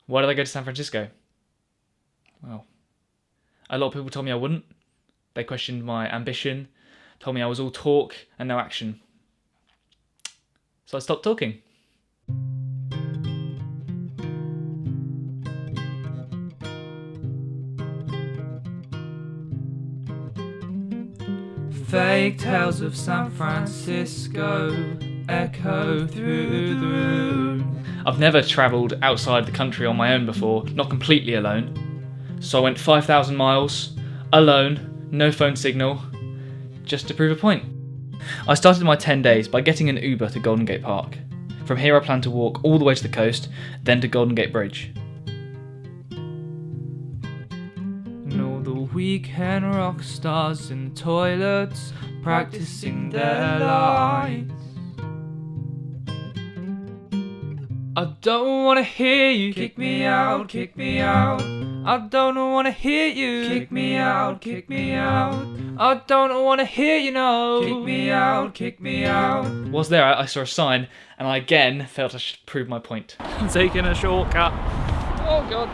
Why did I go to San Francisco? Well, a lot of people told me I wouldn't. They questioned my ambition, told me I was all talk and no action. So I stopped talking. Fake tales of San Francisco echo through the room. I've never travelled outside the country on my own before, not completely alone. So I went 5,000 miles, alone, no phone signal, just to prove a point. I started my 10 days by getting an Uber to Golden Gate Park. From here I plan to walk all the way to the coast, then to Golden Gate Bridge. And all the weekend rock stars in toilets practicing their lines. I don't wanna hear you kick me out, kick me out. I don't wanna hear you kick me out, kick me out. I don't wanna hear you no kick me out, kick me out. Whilst there, I saw a sign, and I again felt I should prove my point. I'm taking a shortcut. Oh god.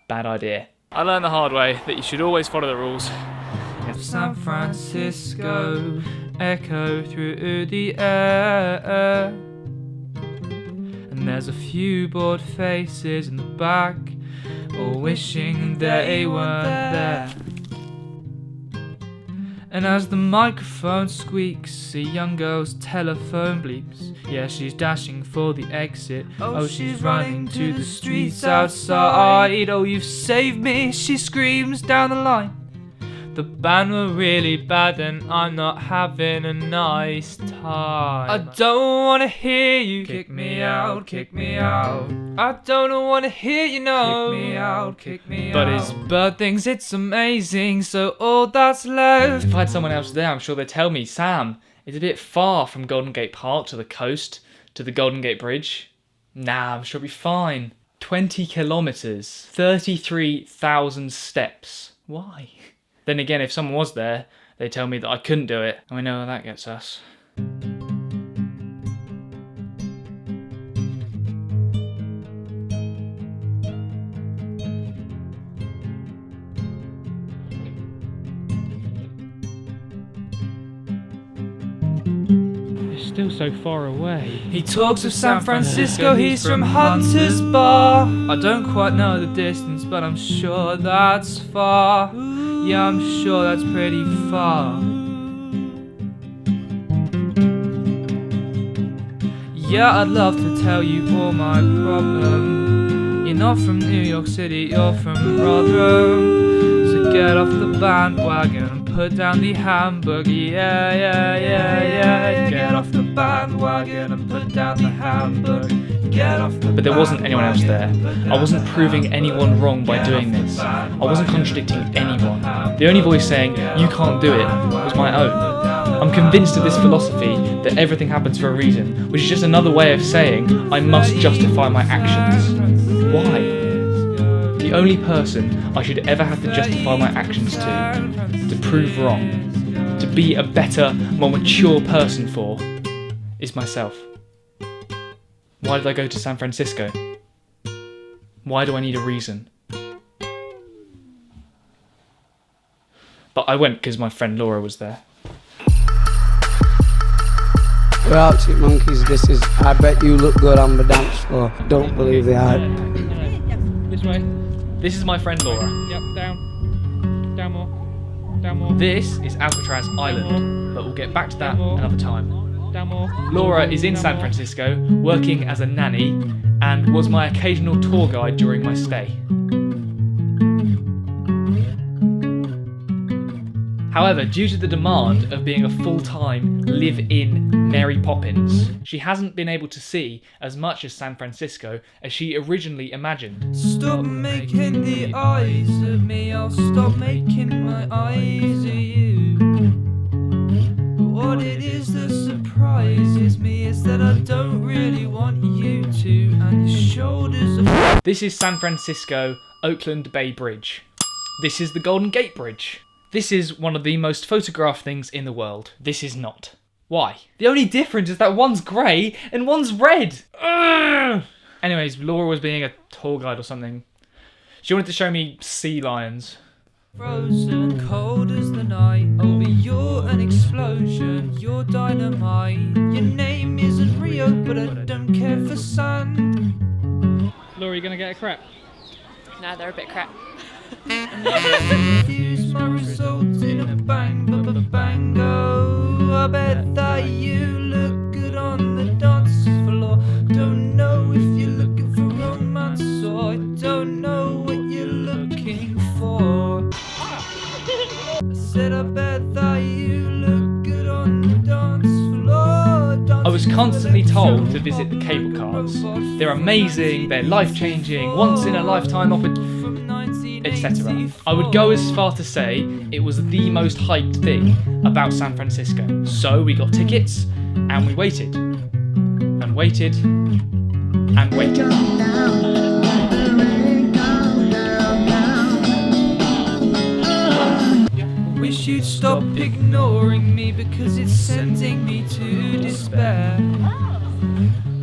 Bad idea. I learned the hard way that you should always follow the rules. If San Francisco echo through the air, and there's a few bored faces in the back, all wishing they weren't there. And as the microphone squeaks, a young girl's telephone bleeps. Yeah, she's dashing for the exit. Oh, she's running to the streets outside. Oh, you've saved me, she screams down the line. The band were really bad and I'm not having a nice time. I don't wanna hear you kick me out, kick me out. I don't wanna hear you no kick me out, kick me But out. it's- Bird thinks it's amazing, so all that's left. If I had someone else there, I'm sure they'd tell me, Sam, it's a bit far from Golden Gate Park to the coast, to the Golden Gate Bridge. Nah, I'm sure it'll be fine. 20 kilometres, 33,000 steps. Why? Then again, if someone was there, they'd tell me that I couldn't do it, and we know where that gets us. It's still so far away. He talks of San Francisco, he's from Hunter's Bar. I don't quite know the distance, but I'm sure that's far. Yeah, I'm sure that's pretty far. Yeah, I'd love to tell you all my problem. You're not from New York City, you're from Rotherham. So get off the bandwagon and put down the hamburger. Yeah, yeah, yeah, yeah. Get off the bandwagon and put down the hamburger. But there wasn't anyone else there. I wasn't proving anyone wrong by doing this. I wasn't contradicting anyone. The only voice saying, you can't do it, was my own. I'm convinced of this philosophy that everything happens for a reason, which is just another way of saying I must justify my actions. Why? The only person I should ever have to justify my actions to prove wrong, to be a better, more mature person for, is myself. Why did I go to San Francisco? Why do I need a reason? But I went because my friend Laura was there. We're Arctic Monkeys, this is I Bet You Look Good on the Dance Floor. Don't believe the hype. This way. This is my friend Laura. Yep, down. Down more. Down more. This is Alcatraz Island, but we'll get back to that another time. Down more. Laura is in San Francisco, working as a nanny, and was my occasional tour guide during my stay. However, due to the demand of being a full-time, live-in Mary Poppins, she hasn't been able to see as much of San Francisco as she originally imagined. Stop making the eyes at me, I'll stop making my eyes at you. But what it is that surprises me is that I don't really want you to, and your shoulders are... This is San Francisco Oakland Bay Bridge. This is the Golden Gate Bridge. This is one of the most photographed things in the world. This is not. Why? The only difference is that one's grey and one's red. Ugh! Anyways, Laura was being a tour guide or something. She wanted to show me sea lions. Frozen, cold as the night. Oh, but you're an explosion, you're dynamite. Your name isn't Rio, but I don't care for sand. Laura, you gonna get a crap? Nah, they're a bit crap. Use my results in a bang, bango. I bet that you look good on the dance floor. Don't know if you're looking for romance or I don't know what you're looking for. I said I bet that you look good on the dance floor. I was constantly told to visit the cable cars. They're amazing, they're life-changing, once in a lifetime etc. I would go as far to say it was the most hyped thing about San Francisco. So we got tickets and we waited. And waited. And waited. Wish you'd stop ignoring me because it's sending me to despair.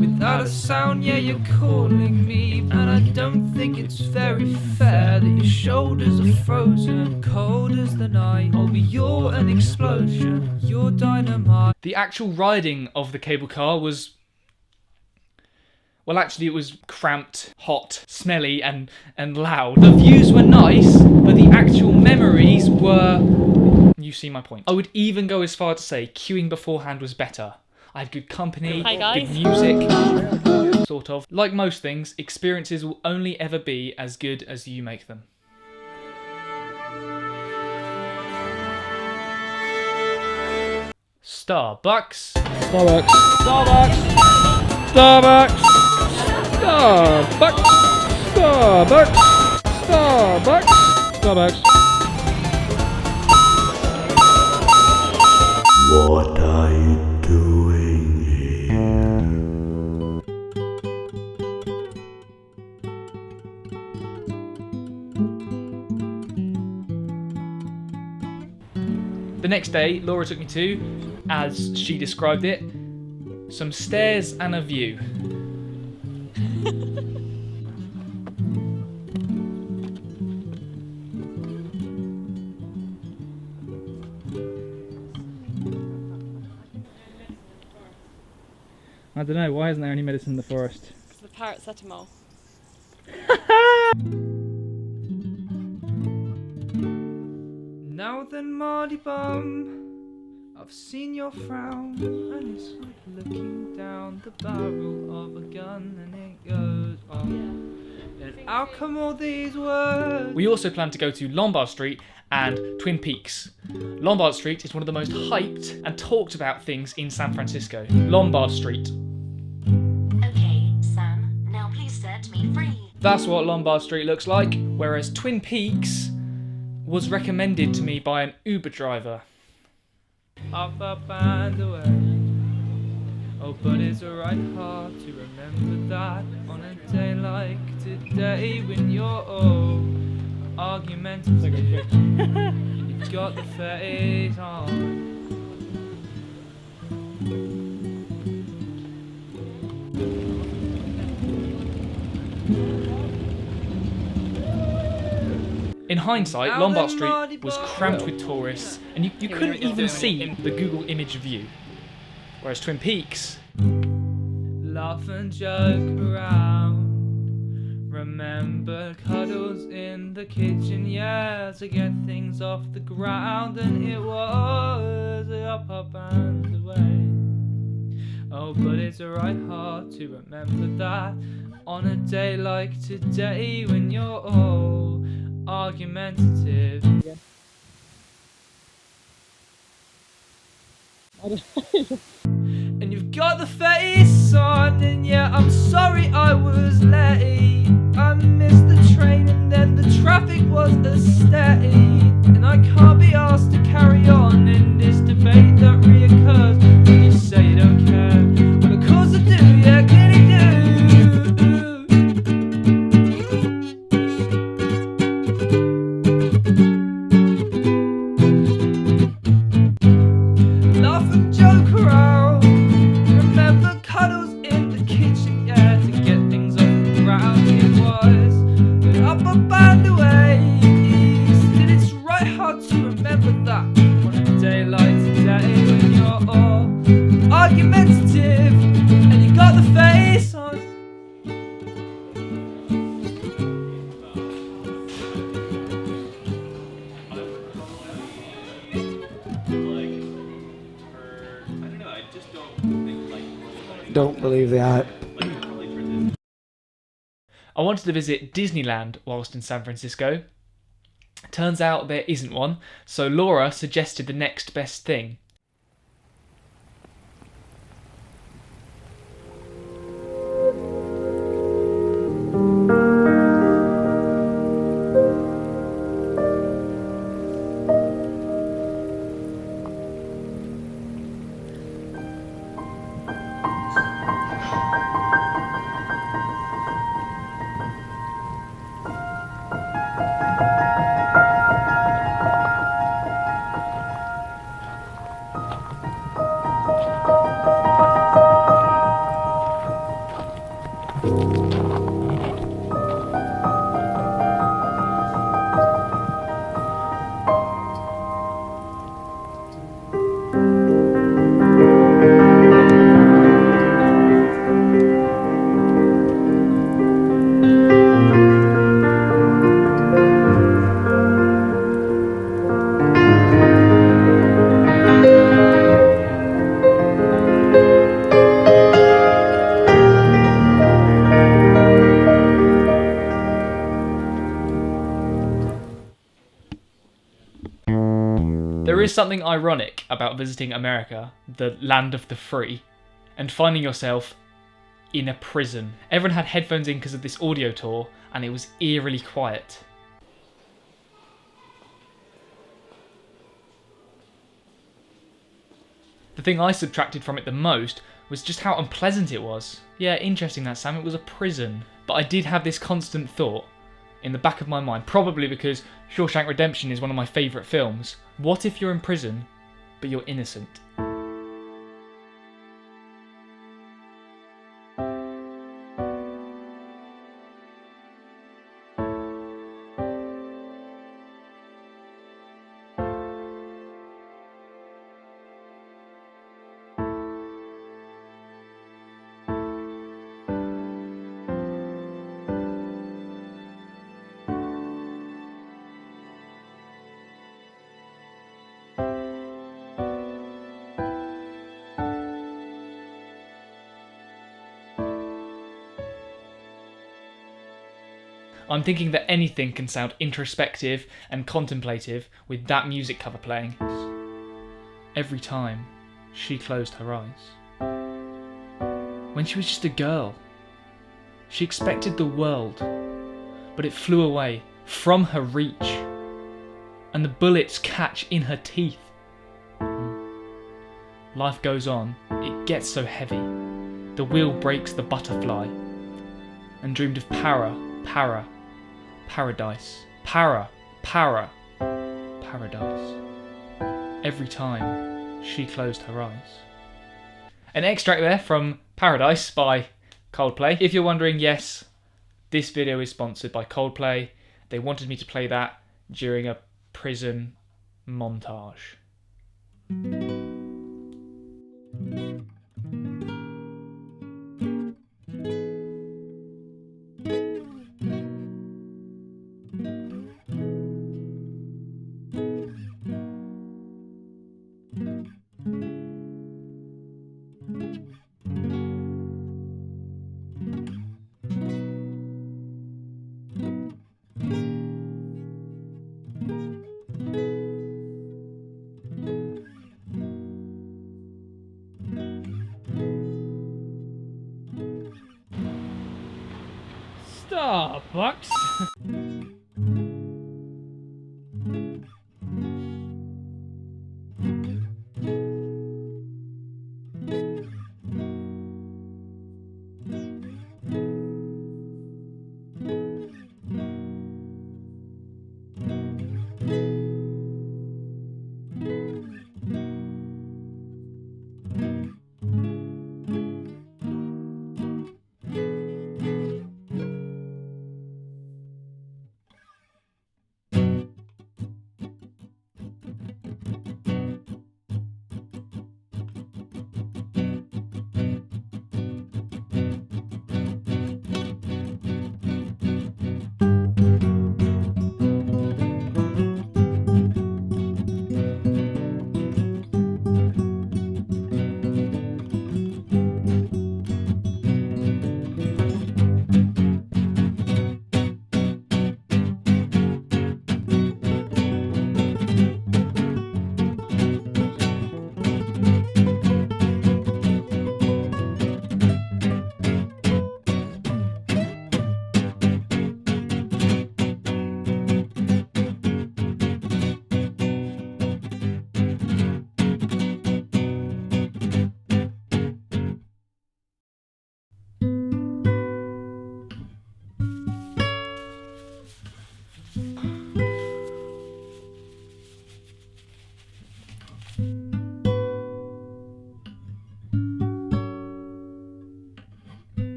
Without a sound, yeah, you're calling me, and I don't think it's very fair that your shoulders are frozen, cold as the night. Oh, but you're an explosion, you're dynamite. The actual riding of the cable car was... well, actually, it was cramped, hot, smelly, and loud. The views were nice, but the actual memories were... you see my point. I would even go as far to say queuing beforehand was better. I had good company, Hi, guys. good music, sort of. Like most things, experiences will only ever be as good as you make them. Starbucks. Starbucks. Starbucks. Starbucks. Starbucks. Starbucks. Starbucks. Starbucks. What are you doing here? The next day, Laura took me to, as she described it, some stairs and a view. I don't know, why isn't there any medicine in the forest? It's the paracetamol. Now then, Mardy Bum, I've seen your frown, and it's like looking down the barrel of a gun, and it goes on. And out come all these words. We also plan to go to Lombard Street and Twin Peaks. Lombard Street is one of the most hyped and talked about things in San Francisco. Lombard Street. Okay, Sam, now please set me free. That's what Lombard Street looks like, whereas Twin Peaks was recommended to me by an Uber driver. Up and away. Oh, but it's alright hard to remember that on a day like today when you're all argumentative. You've got the face on. In hindsight, Lombard Street was cramped with tourists, and you couldn't even see the Google image view. Whereas Twin Peaks... laugh and joke around. Remember cuddles in the kitchen, yeah, to get things off the ground, and it was up and away. Oh, but it's alright hard to remember that on a day like today when you're all argumentative. And you've got the face on, and yeah, I'm sorry I was late. I missed the train and then the traffic was a state, and I can't be asked to carry on in this debate that reoccurs when you say you don't care. Well, of course I do, yeah, clearly do. Laugh and joke around. Don't believe the hype. I wanted to visit Disneyland whilst in San Francisco. Turns out there isn't one, so Laura suggested the next best thing. There is something ironic about visiting America, the land of the free, and finding yourself in a prison. Everyone had headphones in because of this audio tour, and it was eerily quiet. The thing I subtracted from it the most was just how unpleasant it was. Yeah, interesting that, Sam, it was a prison. But I did have this constant thought in the back of my mind, probably because Shawshank Redemption is one of my favourite films. What if you're in prison, but you're innocent? I'm thinking that anything can sound introspective and contemplative with that music cover playing. Every time she closed her eyes. When she was just a girl, she expected the world, but it flew away from her reach, and the bullets catch in her teeth. Life goes on, it gets so heavy, the wheel breaks the butterfly, and dreamed of paradise, paradise, every time she closed her eyes. An extract there from Paradise by Coldplay. If you're wondering, yes, this video is sponsored by Coldplay. They wanted me to play that during a prison montage. Starbucks.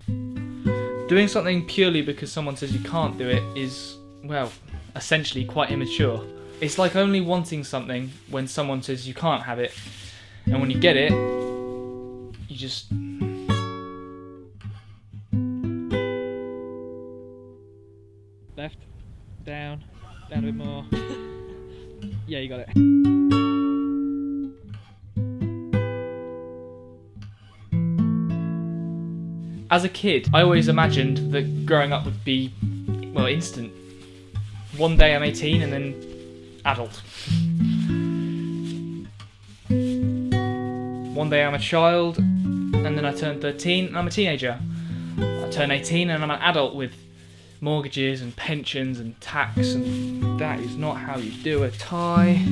Doing something purely because someone says you can't do it is, well, essentially quite immature. It's like only wanting something when someone says you can't have it, and when you get it, you just... Left, down a bit more. Yeah, you got it. As a kid, I always imagined that growing up would be, well, instant. One day I'm 18 and then adult. One day I'm a child and then I turn 13 and I'm a teenager. I turn 18 and I'm an adult with mortgages and pensions and tax, and that is not how you do a tie.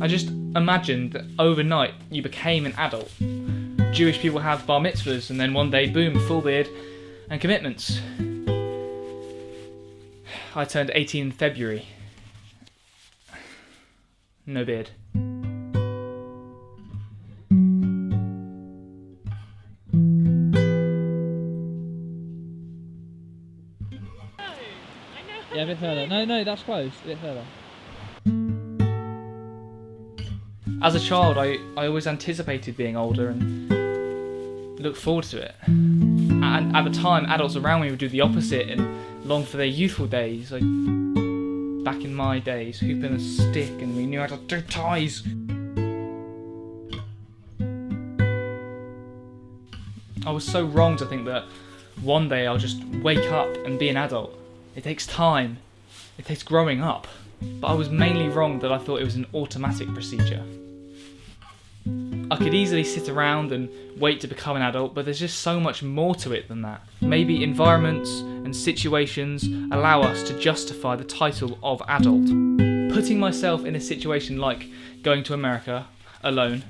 I just imagined that overnight you became an adult. Jewish people have bar mitzvahs and then one day, boom, full beard and commitments. I turned 18 in February. No beard. Yeah, a bit further. No, that's close. A bit further. As a child, I always anticipated being older and looked forward to it. And at the time, adults around me would do the opposite and long for their youthful days. Like back in my days, hooping a stick and we knew how to do ties. I was so wrong to think that one day I'll just wake up and be an adult. It takes time. It takes growing up. But I was mainly wrong that I thought it was an automatic procedure. I could easily sit around and wait to become an adult, but there's just so much more to it than that. Maybe environments and situations allow us to justify the title of adult. Putting myself in a situation like going to America alone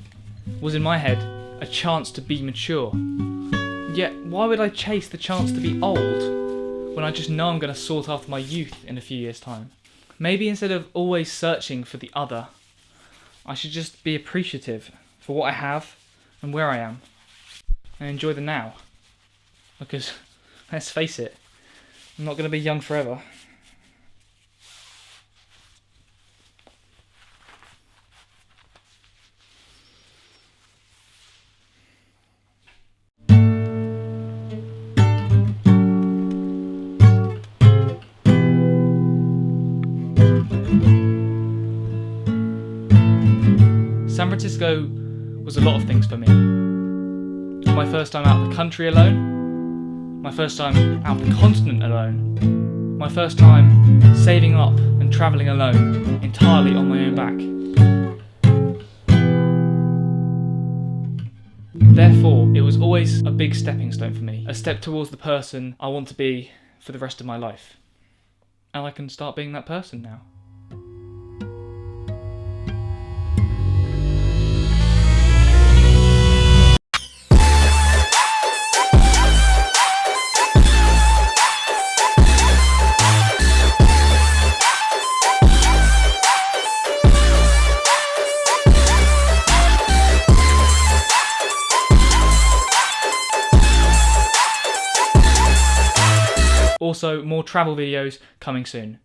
was in my head a chance to be mature. Yet why would I chase the chance to be old when I just know I'm going to sort after my youth in a few years' time? Maybe instead of always searching for the other, I should just be appreciative for what I have and where I am, and enjoy the now. Because, let's face it, I'm not going to be young forever. San Francisco was a lot of things for me. My first time out of the country alone, my first time out of the continent alone, my first time saving up and travelling alone, entirely on my own back. Therefore, it was always a big stepping stone for me, a step towards the person I want to be for the rest of my life. And I can start being that person now. Also, more travel videos coming soon.